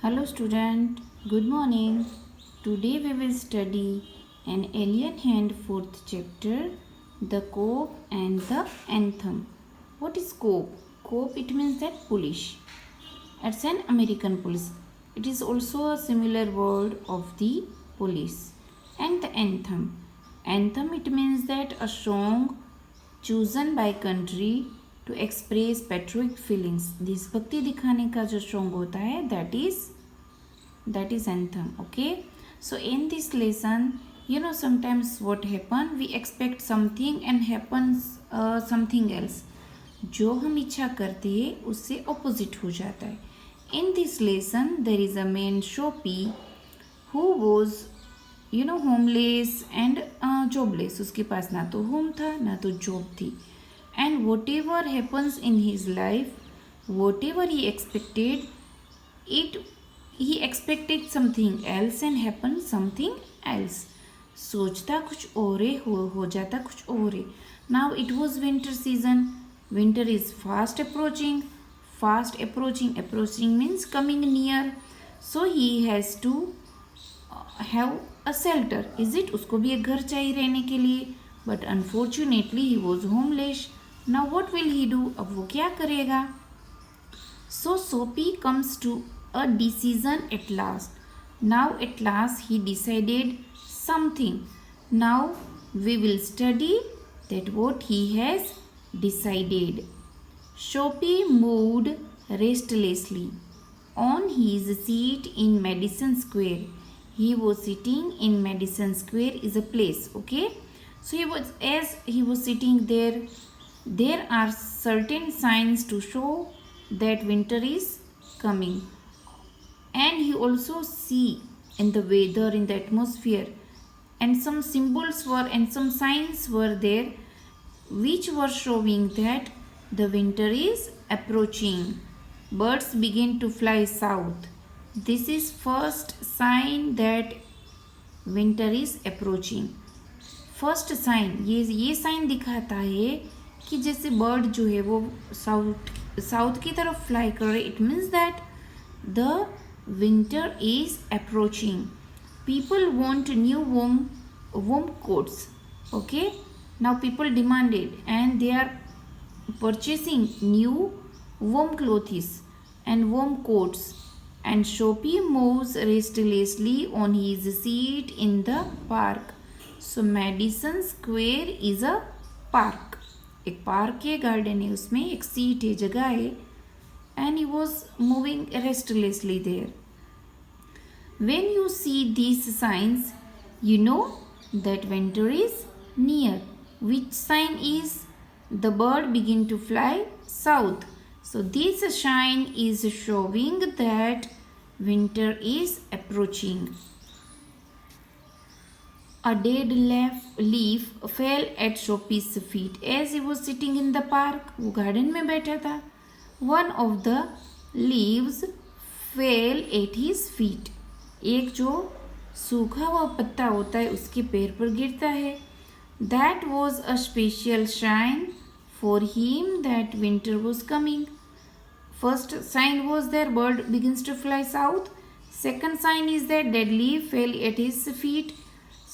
Hello student, good morning. Today we will study an alien hand fourth chapter, the cope and the anthem. What is cope? Cope, it means that police. It's an American police. It is also a similar word of the police. And the anthem. Anthem, it means that a song chosen by country to express patriotic feelings. देशभक्ति दिखाने का जो song होता है that is anthem. Okay, so in this lesson, sometimes what happen, we expect something and happens something else. जो हम इच्छा करते हैं उससे opposite हो जाता है. In this lesson there is a man Shopi who was homeless and jobless. उसके पास ना तो होम था ना तो जॉब थी. And whatever happens in his life, whatever he expected, he expected something else and happened something else. सोचता कुछ और है, हो जाता कुछ और है. Now it was winter season. Winter is fast approaching. Approaching means coming near. So he has to have a shelter. Is it? उसको भी एक घर चाहिए रहने के लिए. But unfortunately he was homeless. Now what will he do? अब वो क्या करेगा? So Soapy comes to a decision at last. Now at last he decided something. Now we will study that what he has decided. Soapy moved restlessly on his seat in Madison Square. He was sitting in Madison Square is a place, okay? So he was sitting there. There are certain signs to show that winter is coming. And he also see in the weather, in the atmosphere, and some symbols were and some signs were there which were showing that the winter is approaching. Birds begin to fly south. This is first sign that winter is approaching. First sign ये sign दिखाता है कि जैसे bird जो है वो south की तरफ फ्लाई कर रहे. It means that the winter is approaching. People want new warm coats. Okay, now people demanded and they are purchasing new warm clothes and warm coats. And Soapy moves restlessly on his seat in the park. So Madison Square is a park. एक park है, garden है, उसमें एक seat है, जगह है. And he was moving restlessly there. When you see these signs, you know that winter is near. Which sign is the bird begin to fly south? So this sign is showing that winter is approaching. A dead leaf fell at Soapy's feet as he was sitting in the park. वो garden में बैठा था. One of the leaves fell at his feet. एक जो सूखा हुआ पत्ता होता है उसके पैर पर गिरता है. That was a special sign for him that winter was coming. First sign was there, bird begins to fly south. Second sign is that dead leaf fell at his feet.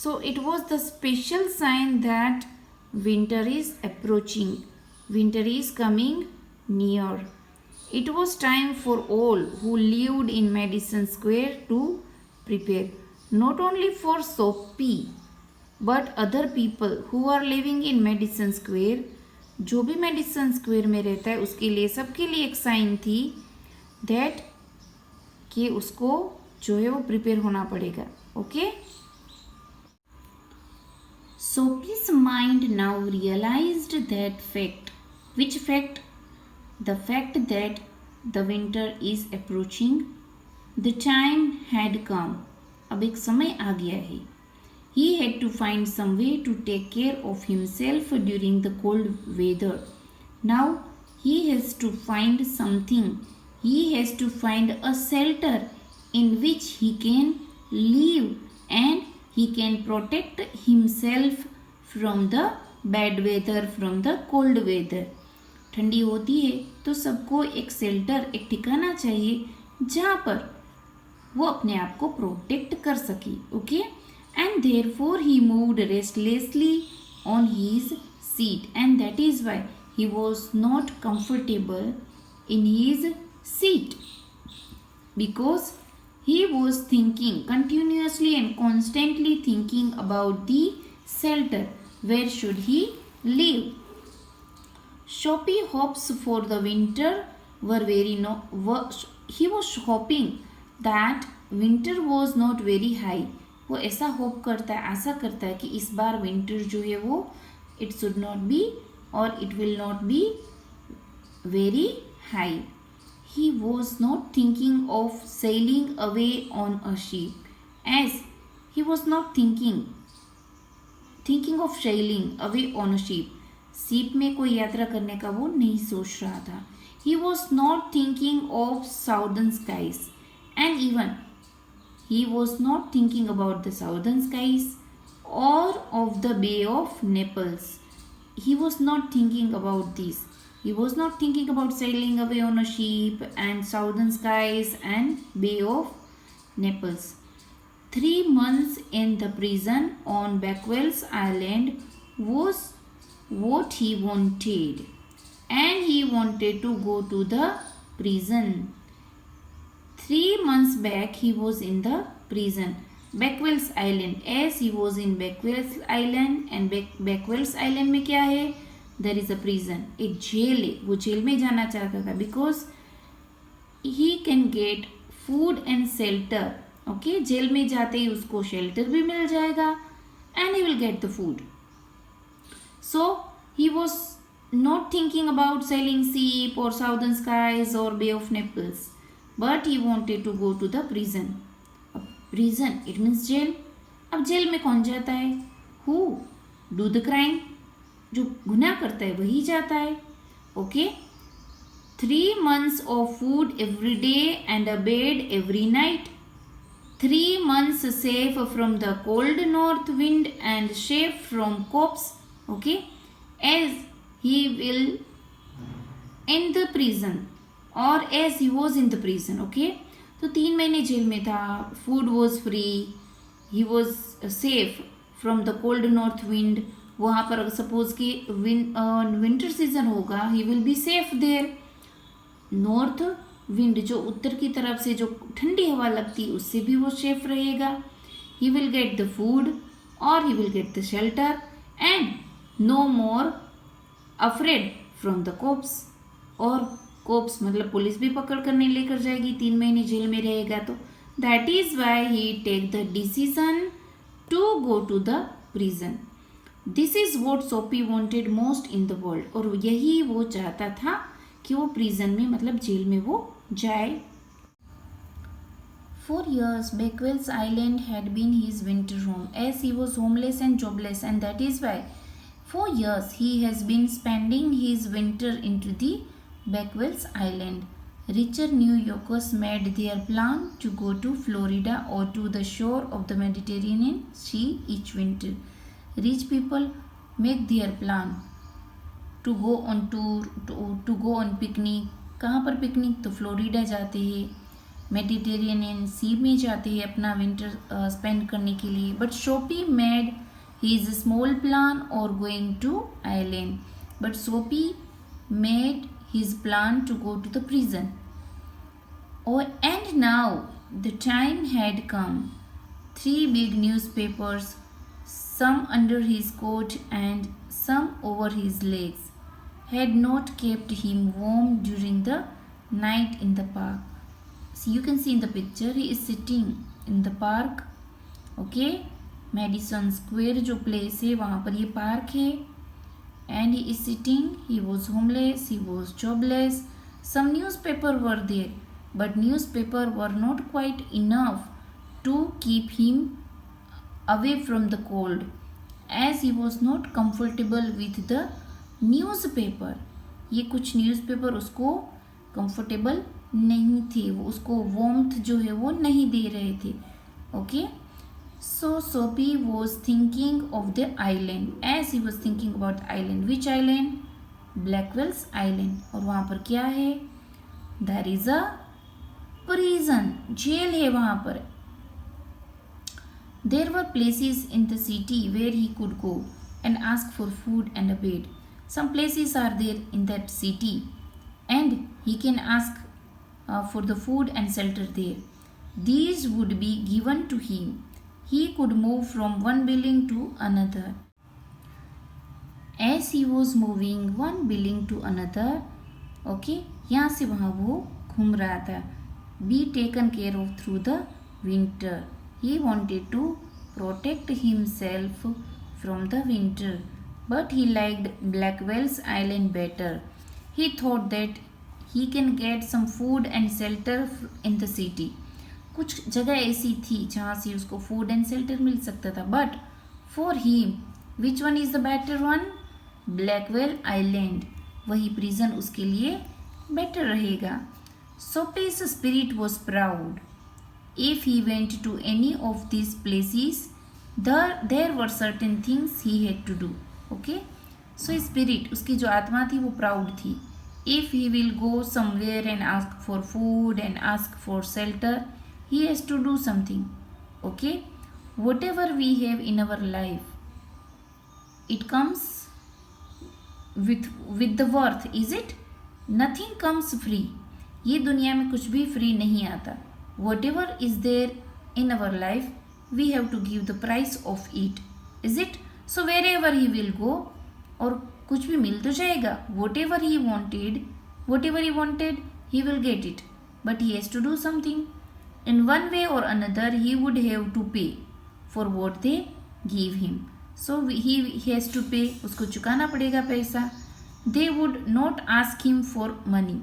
So it was the special sign that winter is approaching. Winter is coming near. It was time for all who lived in Madison Square to prepare. Not only for Soapy, but other people who are living in Madison Square. जो भी Madison Square में रहता है उसके लिए, सबके लिए एक साइन थी that कि उसको जो है वो प्रिपेयर होना पड़ेगा. Okay. Soapy's mind now realized that fact. Which fact? The fact that the winter is approaching. The time had come. अब एक समय आ गया है. He had to find some way to take care of himself during the cold weather. Now he has to find something. He has to find a shelter in which he can live and he can protect himself from the bad weather, from the cold weather. ठंडी होती है तो सबको एक shelter, एक ठिकाना चाहिए जहाँ पर वो अपने आप को प्रोटेक्ट कर सके. Okay, and therefore he moved restlessly on his seat, and that is why he was not comfortable in his seat, because he was thinking continuously and constantly thinking about the shelter. Where should he live? Shoppy hopes for the winter were very he was hoping that winter was not very high. वो ऐसा hope करता है, आशा करता है कि इस बार winter जो है वो इट शुड नॉट बी और it will not be very high. He was not thinking of sailing away on a ship, as he was not thinking of sailing away on a ship. Ship में कोई यात्रा करने का वो नहीं सोच रहा था. He was not thinking of southern skies, and even he was not thinking about the southern skies or of the Bay of Naples. He was not thinking about this. He was not thinking about sailing away on a ship and southern skies and Bay of Naples. 3 months in the prison on Backwell's Island was what he wanted, and he wanted to go to the prison. 3 months back he was in the prison, Backwell's Island, as he was in Backwell's Island, and Backwell's Island में क्या है? There is a prison, एक jail है. वो jail में जाना चाहता था because he can get food and shelter. Okay, jail में जाते ही उसको shelter भी मिल जाएगा and he will get the food. So he was not thinking about sailing ship or southern skies or Bay of Naples, but he wanted to go to the prison. Prison, it means jail. अब jail में कौन जाता है? Who do the crime? जो गुनाह करता है वही जाता है. Okay, 3 months of food every day and a bed every night. 3 months safe from the cold north wind and safe from cops. Okay, as he will in the prison or as he was in the prison. Okay, तो 3 महीने jail में था. Food was free, he was safe from the cold north wind. वहाँ पर अगर suppose कि winter season होगा, he will be safe there. North wind जो उत्तर की तरफ से जो ठंडी हवा लगती है उससे भी वो सेफ रहेगा. He will get the food और he will get the shelter and no more afraid from the cops. और कोप्स मतलब पुलिस भी पकड़ कर नहीं लेकर जाएगी. 3 महीने जेल में रहेगा तो that is why he take the decision to go to the prison. This is what Soapy wanted most in the world. और यही वो चाहता था कि वो प्रिजन में मतलब जेल में वो जाए. For years, Beckwell's Island had been his winter home, as he was homeless and jobless, and that is why for years he has been spending his winter into the Beckwell's Island. Richer New Yorkers made their plan to go to Florida or to the shore of the Mediterranean Sea each winter. Rich people make their plan to go on tour, to go on picnic. कहाँ पर picnic? तो Florida जाते हैं, Mediterranean सी में जाते हैं अपना winter spend करने के लिए. But Shopee made his small plan or going to island. But Soapy made his plan to go to the prison. Oh, and now the time had come. 3 big newspapers, some under his coat and some over his legs, had not kept him warm during the night in the park. So you can see in the picture he is sitting in the park. Okay, Madison square जो place है वहाँ पर ये park है. And he is sitting. He was homeless, he was jobless. Some newspaper were there but newspaper were not quite enough to keep him away from the cold, as he was not comfortable with the newspaper. ये कुछ news paper उसको comfortable नहीं थे, वो उसको warmth जो है वो नहीं दे रहे थे. Okay, so Soapy was thinking of the island, as he was thinking about island. Which island? Blackwell's Island. और वहाँ पर क्या है? There is a prison, jail है वहां पर. There were places in the city where he could go and ask for food and a bed. Some places are there in that city and he can ask for the food and shelter there. These would be given to him. He could move from one building to another. As he was moving one building to another, okay, यहाँ से वहाँ वो घूम रहा था. Be taken care of through the winter. He wanted to protect himself from the winter, but he liked Blackwell's Island better. He thought that he can get some food and shelter in the city. कुछ जगह ऐसी थी जहाँ से उसको food and shelter मिल सकता था, but for him, which one is the better one? Blackwell Island. वही prison उसके लिए better रहेगा. Soapy's spirit was proud. If he went to any of these places, there were certain things he had to do. Okay, so spirit, उसकी जो आत्मा थी वो proud थी. If he will go somewhere and ask for food and ask for shelter, he has to do something. Okay, whatever we have in our life, it comes with the worth, is it? Nothing comes free. ये दुनिया में कुछ भी free नहीं आता. Whatever is there in our life, we have to give the price of it, is it? So wherever he will go, और कुछ भी मिल तो जाएगा. Whatever he wanted, he will get it. But he has to do something. In one way or another, he would have to pay for what they give him. So he has to pay. उसको चुकाना पड़ेगा पैसा. They would not ask him for money,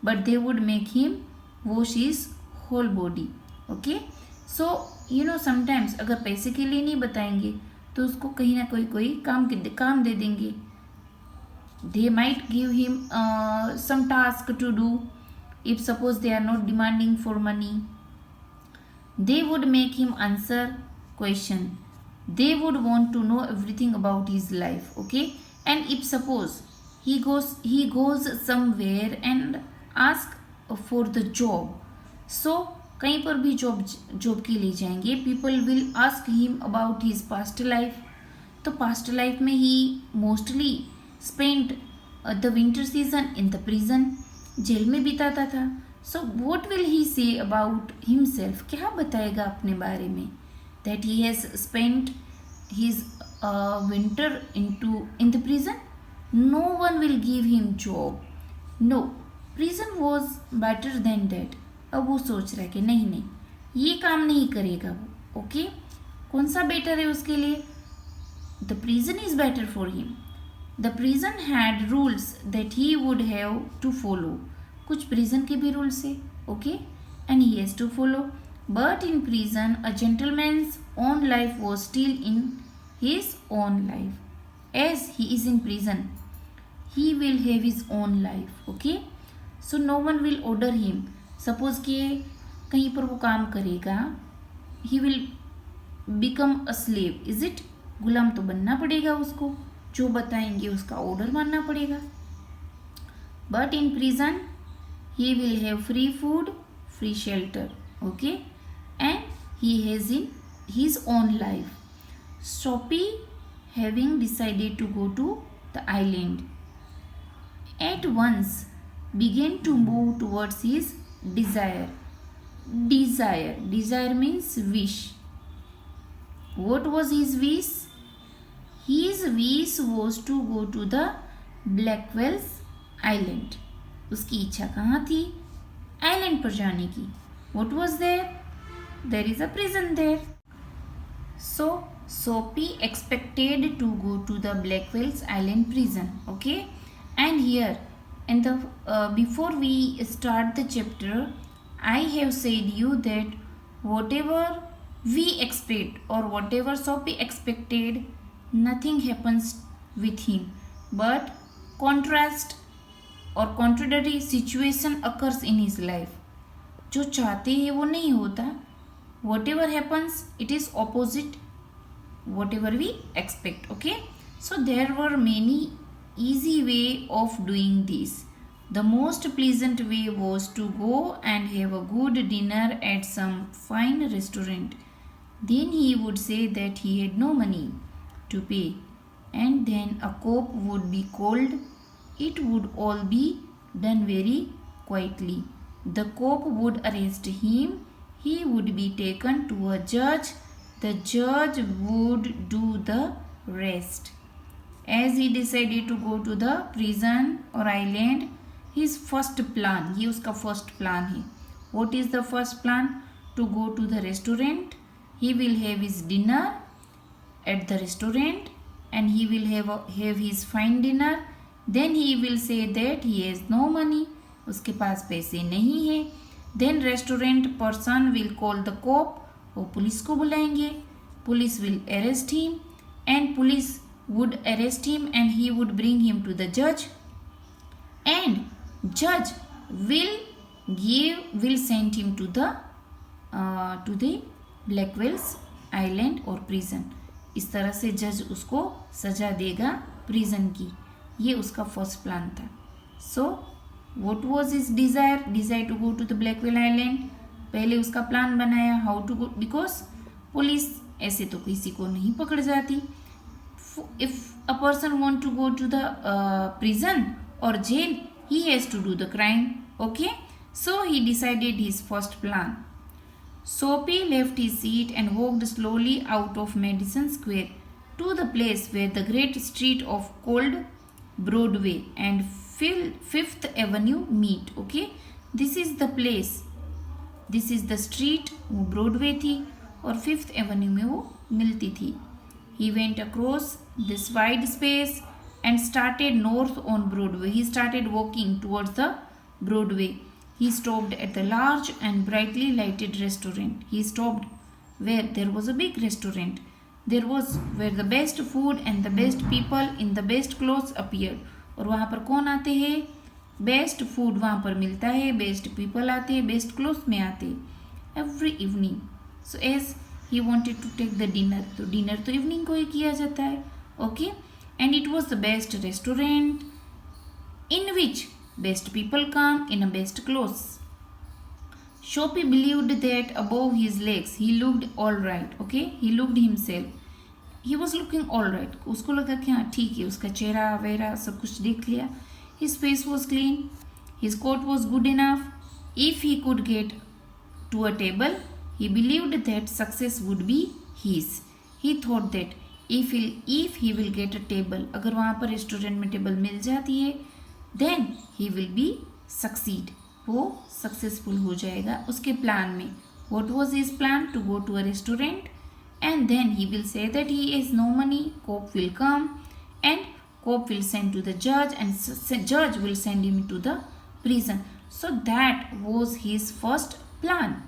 but they would make him wash his whole body. Okay, so you know sometimes अगर पैसे के लिए नहीं बताएंगे तो उसको कहीं ना कोई काम दे देंगे. They might give him some task to do. If suppose they are not demanding for money, they would make him answer question. They would want to know everything about his life. Okay, and if suppose he goes somewhere and ask for the job, so कहीं पर भी job के लिए जाएंगे, people will ask him about his past life. तो past life में he mostly spend the winter season in the prison, jail में बिताता था. So what will he say about himself, क्या बताएगा अपने बारे में? That he has spent his winter in the prison. No one will give him job. No, prison was better than that. अब वो सोच रहा है कि नहीं ये काम नहीं करेगा वो. ओके, कौन सा बेटर है उसके लिए? The prison is better for him. The prison had rules that he would have to follow. कुछ प्रिजन के भी रूल्स है. Okay, and he has to follow. But in prison a gentleman's own life was still in his own life. As he is in prison, he will have his own life. Okay, so no one will order him. Suppose कि कहीं पर वो काम करेगा, ही will become a slave, is it? गुलाम तो बनना पड़ेगा उसको, जो बताएंगे उसका ऑर्डर मानना पड़ेगा. But in prison he will have free food, free shelter. Okay, and he has in his own life. Soapy, having decided to go to the island, at once began to move towards his desire. Desire means wish. What was his wish? His wish was to go to the Blackwell's Island. उसकी इच्छा कहाँ थी? Island पर जाने की. What was there? There is a prison there. So Soapy expected to go to the Blackwell's Island prison. Okay, and here in the before we start the chapter, I have said you that whatever we expect or whatever Soapy expected, nothing happens with him, but contrast or contradictory situation occurs in his life. जो चाहते हैं वो नहीं होता. Whatever happens, it is opposite whatever we expect. Okay, so there were many easy way of doing this. The most pleasant way was to go and have a good dinner at some fine restaurant. Then he would say that he had no money to pay, and then a cop would be called. It would all be done very quietly. The cop would arrest him. He would be taken to a judge. The judge would do the rest. As he decided to go to the prison or island, his first plan, ये उसका first plan है. What is the first plan? To go to the restaurant. He will have his dinner at the restaurant, and he will have his fine dinner. Then he will say that he has no money. उसके पास पैसे नहीं है. Then restaurant person will call the cop. वो police को बुलाएंगे. Police will arrest him, and police would arrest him, and he would bring him to the judge, and judge will send him to the Blackwell's Island or prison. इस तरह से जज उसको सजा देगा प्रिजन की. ये उसका फर्स्ट प्लान था. So what was his desire to go to the Blackwell island. पहले उसका प्लान बनाया how to go, because police ऐसे तो किसी को नहीं पकड़ जाती. If a person want to go to the prison और jail, he has to do the crime. Okay, so he decided his first plan. Soapy left his seat and walked slowly out of Madison Square to the place where the great street of called Broadway and Fifth Avenue meet. Okay, this is the place, this is the street. वो Broadway थी और Fifth Avenue में वो मिलती थी. He went across this wide space and started north on Broadway. He started walking towards the Broadway. He stopped at the large and brightly lighted restaurant. He stopped where there was a big restaurant. There was where the best food and the best people in the best clothes appeared. और वहाँ पर कौन आते हैं? Best food वहाँ पर मिलता है, बेस्ट पीपल आते हैं, बेस्ट क्लोथ्स में आते हैं every evening. So as he wanted to take the dinner, तो डिनर तो इवनिंग को ही किया जाता है. Okay, and it was the best restaurant in which best people come in a best clothes. Soapy believed that above his legs he looked all right. Okay, he looked himself, he was looking all right. उसको लगा कि हाँ ठीक है, उसका चेहरा vera सब कुछ देख लिया. His face was clean, his coat was good enough. If he could get to a table, he believed that success would be his. He thought that if he will get a table, अगर वहाँ पर restaurant में table मिल जाती है, then he will be succeed, वो successful हो जाएगा उसके प्लान में. What was his plan? To go to a restaurant, and then he will say that he has no money. Cop will come, and cop will send to the judge, and judge will send him to the prison. So that was his first plan.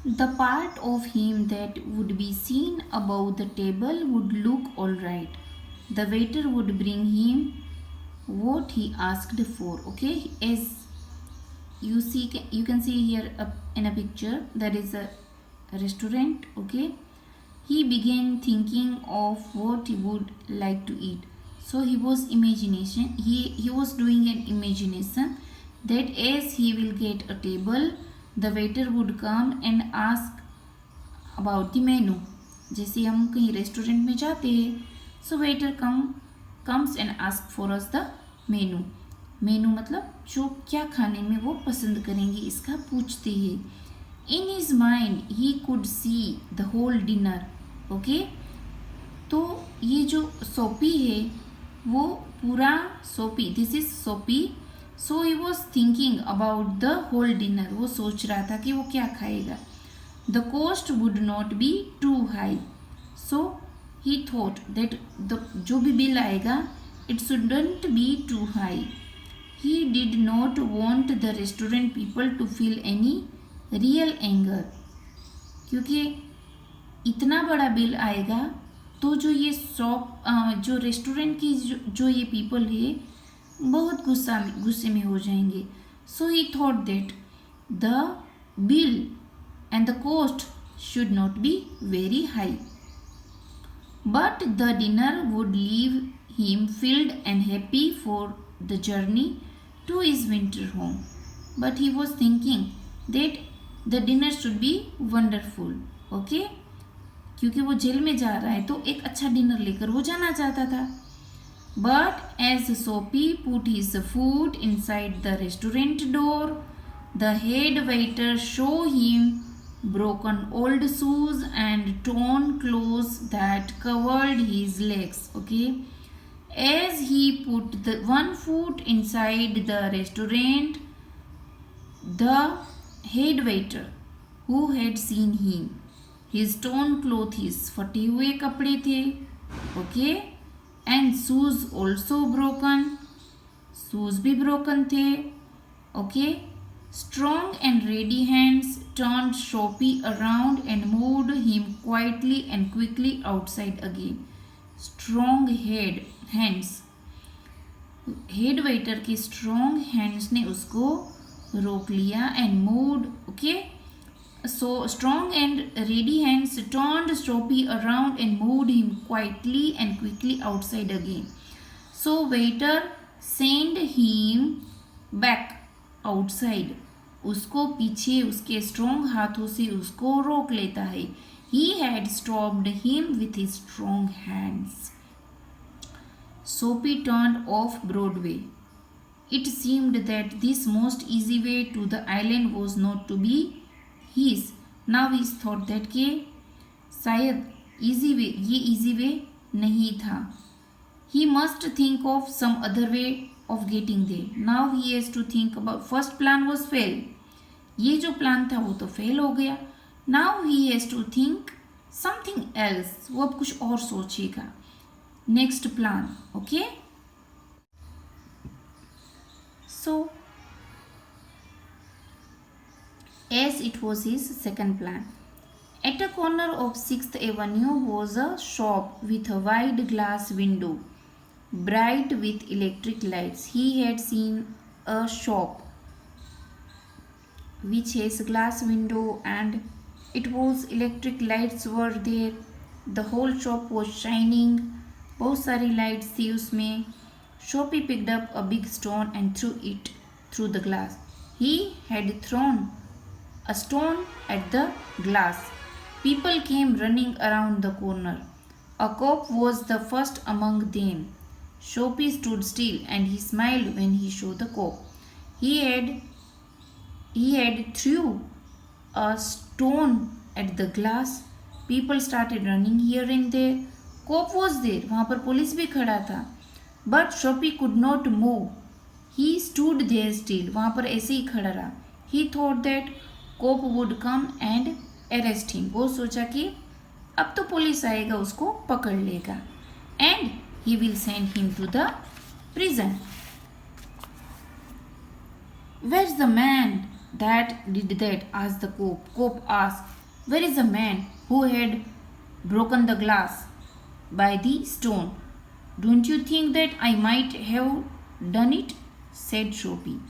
The part of him that would be seen above the table would look all right. The waiter would bring him what he asked for. Okay, as you can see here in a picture, there is a restaurant. Okay, he began thinking of what he would like to eat. So he was doing an imagination that as he will get a table, the waiter would come and ask about the menu. जैसे हम कहीं restaurant में जाते हैं, so waiter comes and ask for us the menu. मेनू मतलब जो क्या खाने में वो पसंद करेंगे इसका पूछते हैं. In his mind he could see the whole dinner. Okay, तो ये जो सोपी है वो पूरा सोपी, this is Soapy. So he was thinking about the whole dinner. वो सोच रहा था कि वो क्या खाएगा. The cost would not be too high. So he thought that जो भी बिल आएगा it shouldn't be too high. He did not want the restaurant people to feel any real anger. क्योंकि इतना बड़ा बिल आएगा तो जो ये जो रेस्टोरेंट की जो ये पीपल है बहुत गुस्से में हो जाएंगे. So he thought that the bill and the cost should not be very high, but the dinner would leave him filled and happy for the journey to his winter home. But he was thinking that the dinner should be wonderful. Okay? क्योंकि वो jail में जा रहा है तो एक अच्छा dinner लेकर वो जाना चाहता था. But as Soapy put his foot inside the restaurant door, the head waiter showed him broken old shoes and torn clothes that covered his legs. Okay, as he put the one foot inside the restaurant, the head waiter who had seen him, his torn clothes, फटे हुए कपड़े थे. Okay, and shoes also broken, shoes भी broken थे. Okay, strong and ready hands turned Soapy around and moved him quietly and quickly outside again. Strong hands, head waiter के strong hands ने उसको रोक लिया and moved. Okay, so strong and ready hands turned Soapy around and moved him quietly and quickly outside again. So waiter sent him back outside. उसको पीछे उसके strong हाथों से उसको रोक लेता है. He had stopped him with his strong hands. Soapy turned off Broadway. It seemed that this most easy way to the island was not to be his. Now he thought that कि शायद ये easy way नहीं था. He must think of some other way of getting there. Now he has to think about first plan was fail. ये जो plan था वो तो फेल हो गया. Now he has to think something else. वो अब कुछ और सोचेगा. Next plan. Okay. So as it was his second plan. At a corner of 6th Avenue was a shop with a wide glass window, bright with electric lights. He had seen a shop which has glass window and it was electric lights were there. The whole shop was shining. बहुत सारी lights थी उसमें. Soapy picked up a big stone and threw it through the glass. He had thrown a stone at the glass. People came running around the corner. A cop was the first among them. Soapy stood still and he smiled when he saw the cop. He had threw a stone at the glass. People started running here and there. Cop was there. वहाँ पर police भी खड़ा था. But Soapy could not move. He stood there still. वहाँ पर ऐसे ही खड़ा रहा. He thought that cop would come and arrest him. वो सोचा कि अब तो पुलिस आएगा उसको पकड़ लेगा and he will send him to the prison. Where is the man that did that? Asked the cop. Cop asked, where is the man who had broken the glass by the stone? Don't you think that I might have done it? Said Soapy.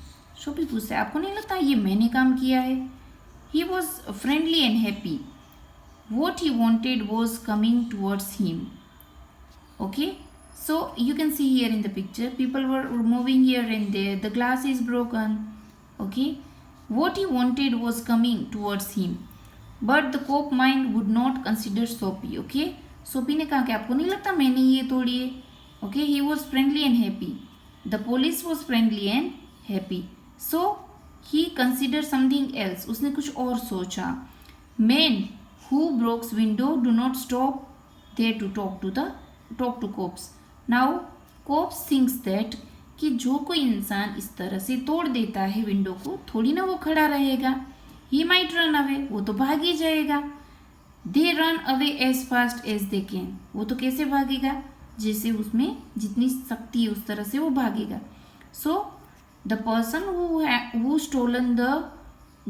Soapy पूछता है, आपको नहीं लगता ये मैंने काम किया है? He was friendly and happy. What he wanted was coming towards him. Okay, so you can see here in the picture, people were moving here and there. The glass is broken. Okay, what he wanted was coming towards him. But the cop mind would not consider Soapy. Okay, Soapy ने कहा कि आपको नहीं लगता मैंने ये तोड़ी है? Okay, he was friendly and happy. The police was friendly and happy. So he considered something else. उसने कुछ और सोचा. Men who breaks window do not stop there to talk to cops. Now cops thinks that कि जो कोई इंसान इस तरह से तोड़ देता है विंडो को, थोड़ी ना वो खड़ा रहेगा. He might run away. वो तो भाग ही जाएगा. They run away as fast as they can. वो तो कैसे भागेगा? जैसे उसमें जितनी शक्ति है उस तरह से वो भागेगा. So the person who stolen the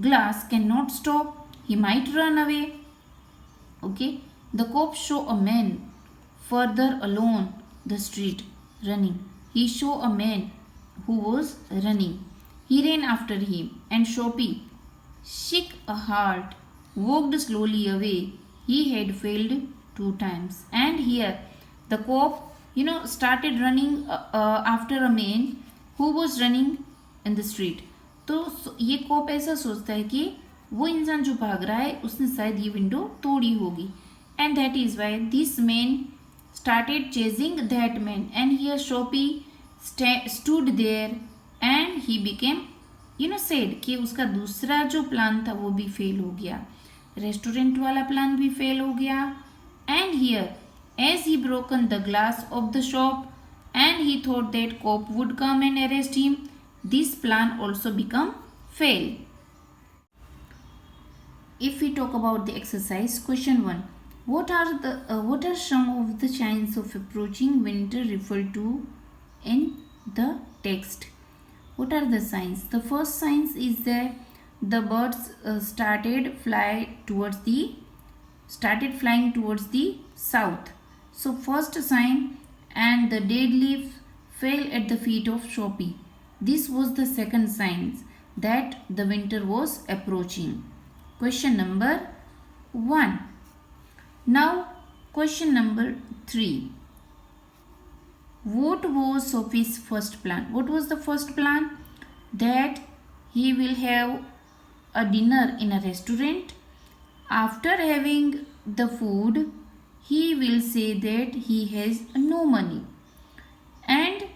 glass cannot stop. He might run away. Okay. The cops show a man further along the street running. He saw a man who was running. He ran after him and Soapy, sick a heart, walked slowly away. He had failed 2 times. And here the cop, started running after a man who was running in the street. तो ये कोप ऐसा सोचता है कि वो इंसान जो भाग रहा है उसने शायद ये विंडो तोड़ी होगी, and that is why this man started chasing that man, and here Soapy stood there and he became said कि उसका दूसरा जो प्लान था वो भी फेल हो गया, रेस्टोरेंट वाला प्लान भी फेल हो गया। And here as he broken the glass of the shop and he thought that cop would come and arrest him, this plan also become fail. If we talk about the exercise, question 1, what are some of the signs of approaching winter referred to in the text? What are the signs? The first sign is that the birds started flying towards the south. So first sign, and the dead leaf fell at the feet of Shopi. This was the second sign that the winter was approaching. Question number 1. Now question number 3. What was Sophie's first plan? What was the first plan? That he will have a dinner in a restaurant. After having the food, he will say that he has no money, and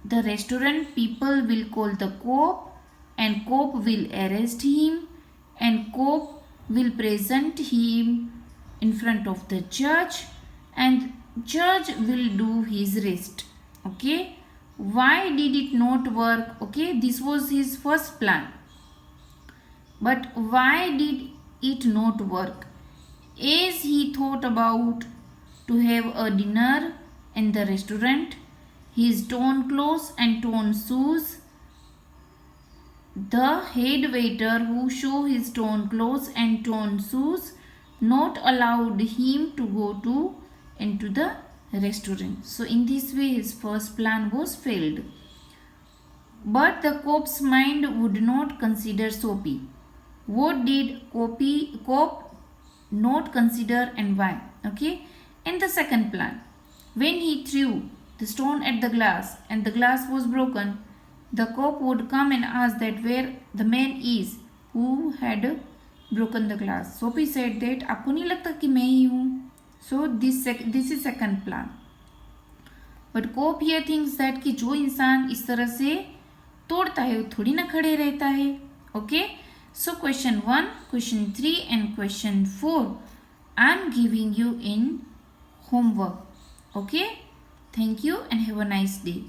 the restaurant people will call the cop, and cop will arrest him, and cop will present him in front of the judge, and judge will do his rest. Okay, why did it not work? Okay, this was his first plan, but why did it not work? As he thought about to have a dinner in the restaurant, his torn clothes and torn shoes, the head waiter who saw his torn clothes and torn shoes not allowed him to go into the restaurant. So in this way his first plan was failed. But the cop's mind would not consider Sophie. What did cop not consider and why? Okay, in the second plan, when he threw the stone at the glass and the glass was broken, the cop would come and ask that where the man is who had broken the glass. Sophie said that आपको नहीं लगता कि मैं ही हूँ? So this is second plan. But cop here thinks that कि जो इंसान इस तरह से तोड़ता है वो थोड़ी ना खड़े रहता है. Okay, so question 1, question 3 and question 4 I am giving you in homework. Okay, thank you and have a nice day.